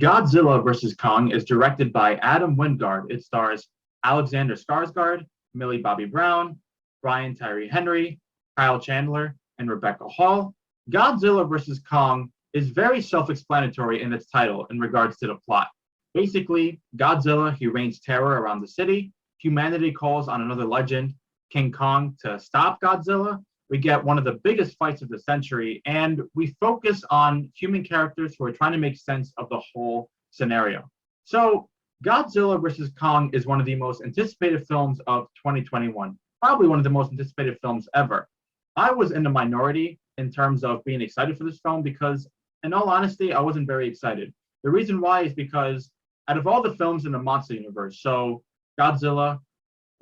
Godzilla vs. Kong is directed by Adam Wingard. It stars Alexander Skarsgård, Millie Bobby Brown, Brian Tyree Henry, Kyle Chandler, and Rebecca Hall. Godzilla vs. Kong is very self-explanatory in its title in regards to the plot. Basically, Godzilla, he rains terror around the city. Humanity calls on another legend, King Kong, to stop Godzilla. We get one of the biggest fights of the century, and we focus on human characters who are trying to make sense of the whole scenario. So, Godzilla vs. Kong is one of the most anticipated films of 2021, probably one of the most anticipated films ever. I was in the minority in terms of being excited for this film because, in all honesty, I wasn't very excited. The reason why is because out of all the films in the monster universe, so Godzilla,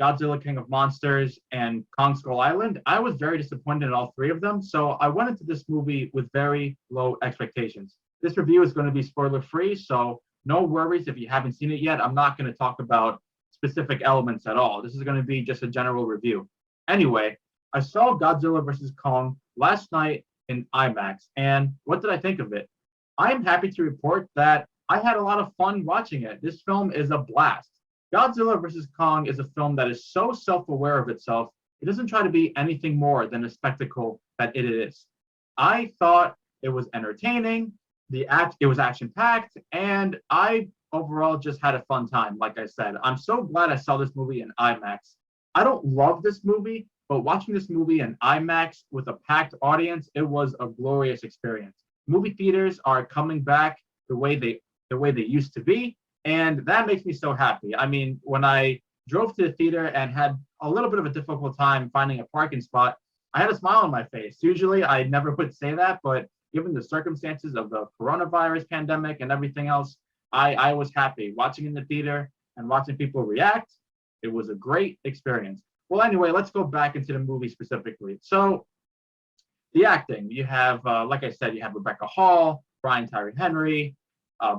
Godzilla King of Monsters, and Kong Skull Island, I was very disappointed in all three of them. So I went into this movie with very low expectations. This review is going to be spoiler free, so no worries if you haven't seen it yet. I'm not going to talk about specific elements at all. This is going to be just a general review. Anyway, I saw Godzilla vs. Kong last night in IMAX, and what did I think of it? I am happy to report that I had a lot of fun watching it. This film is a blast. Godzilla vs. Kong is a film that is so self-aware of itself, it doesn't try to be anything more than a spectacle that it is. I thought it was entertaining, it was action-packed, and I overall just had a fun time, like I said. I'm so glad I saw this movie in IMAX. I don't love this movie, but watching this movie in IMAX with a packed audience, it was a glorious experience. Movie theaters are coming back the way they used to be, and that makes me so happy. I mean, when I drove to the theater and had a little bit of a difficult time finding a parking spot, I had a smile on my face. Usually I never would say that, but given the circumstances of the coronavirus pandemic and everything else, I was happy watching in the theater and watching people react. It was a great experience. Well, anyway, let's go back into the movie specifically. So the acting, you have, like I said, you have Rebecca Hall, Brian Tyree Henry,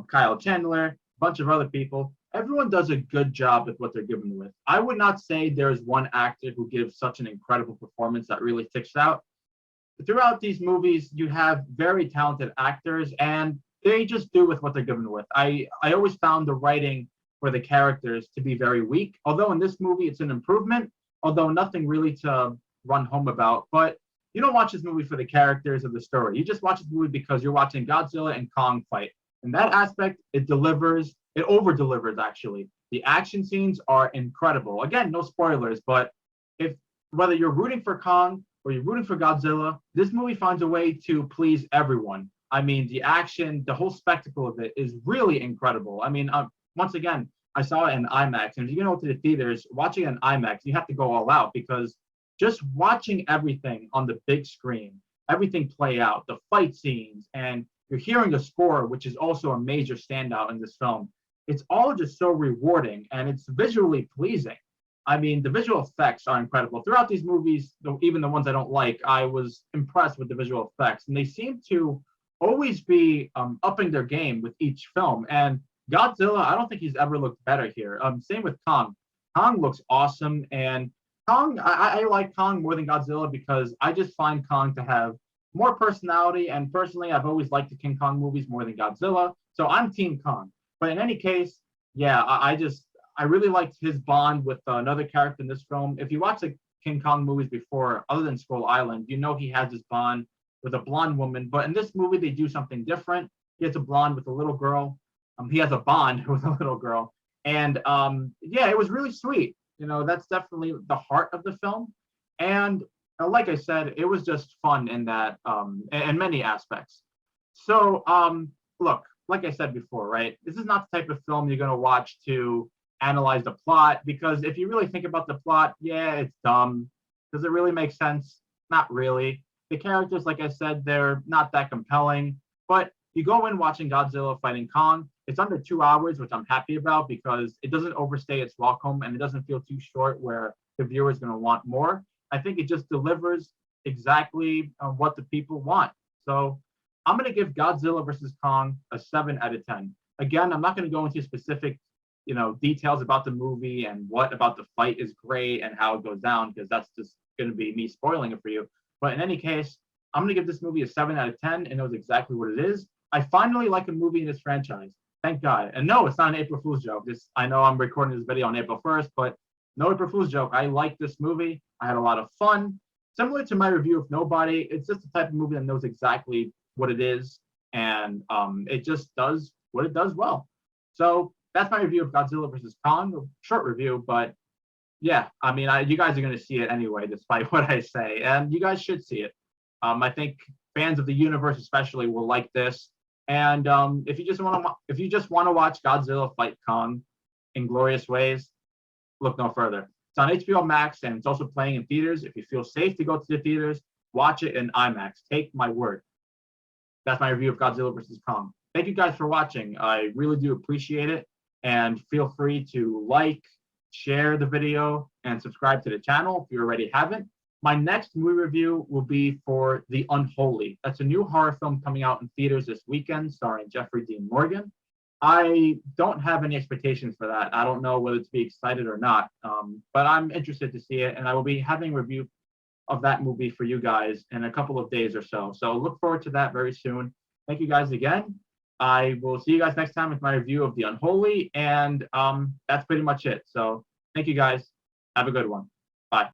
Kyle Chandler, bunch of other people. Everyone does a good job with what they're given with. I would not say there's one actor who gives such an incredible performance that really sticks out. But throughout these movies, you have very talented actors, and they just do with what they're given with. I always found the writing for the characters to be very weak. Although in this movie, it's an improvement, although nothing really to run home about. But you don't watch this movie for the characters or the story. You just watch this movie because you're watching Godzilla and Kong fight. In that aspect, it delivers, it over delivers actually. The action scenes are incredible. Again, no spoilers, but if whether you're rooting for Kong or you're rooting for Godzilla, this movie finds a way to please everyone. I mean, the action, the whole spectacle of it is really incredible. I mean, once again, I saw it in IMAX, and if you go to the theaters, watching it in IMAX, you have to go all out because just watching everything on the big screen, everything play out, the fight scenes, and you're hearing the score, which is also a major standout in this film. It's all just so rewarding and it's visually pleasing. I mean, the visual effects are incredible. Throughout these movies, even the ones I don't like, I was impressed with the visual effects. And they seem to always be upping their game with each film. And Godzilla, I don't think he's ever looked better here. Same with Kong. Kong looks awesome. And Kong, I like Kong more than Godzilla because I just find Kong to have more personality. And personally, I've always liked the King Kong movies more than Godzilla. So I'm Team Kong. But in any case, yeah, I really liked his bond with another character in this film. If you watch the King Kong movies before, other than Skull Island, you know he has this bond with a blonde woman. But in this movie, they do something different. He has a blonde with a little girl. He has a bond with a little girl. And yeah, it was really sweet. You know, that's definitely the heart of the film. And like I said, it was just fun in that, in many aspects. So, look, like I said before, right? This is not the type of film you're going to watch to analyze the plot because if you really think about the plot, yeah, it's dumb. Does it really make sense? Not really. The characters, like I said, they're not that compelling. But you go in watching Godzilla fighting Kong. It's under 2 hours, which I'm happy about because it doesn't overstay its welcome and it doesn't feel too short where the viewer is going to want more. I think it just delivers exactly what the people want. So I'm going to give Godzilla versus Kong a 7 out of 10. Again, I'm not going to go into specific, details about the movie and what about the fight is great and how it goes down because that's just going to be me spoiling it for you. But in any case, I'm going to give this movie a 7 out of 10 and knows exactly what it is. I finally like a movie in this franchise. Thank God. And no, it's not an April Fool's joke. I know I'm recording this video on April 1st, but no April Fool's joke. I like this movie. I had a lot of fun. Similar to my review of Nobody, it's just the type of movie that knows exactly what it is, and it just does what it does well. So that's my review of Godzilla versus Kong. A short review, but yeah, I mean, you guys are going to see it anyway, despite what I say, and you guys should see it. I think fans of the universe especially will like this. And if you just want to watch Godzilla fight Kong in glorious ways, look no further. It's on HBO Max, and it's also playing in theaters. If you feel safe to go to the theaters, watch it in IMAX. Take my word. That's my review of Godzilla versus Kong. Thank you guys for watching. I really do appreciate it. And feel free to like, share the video, and subscribe to the channel if you already haven't. My next movie review will be for The Unholy. That's a new horror film coming out in theaters this weekend, starring Jeffrey Dean Morgan. I don't have any expectations for that. I don't know whether to be excited or not, but I'm interested to see it, and I will be having a review of that movie for you guys in a couple of days or so. So look forward to that very soon. Thank you guys again. I will see you guys next time with my review of The Unholy, and that's pretty much it. So thank you guys. Have a good one. Bye.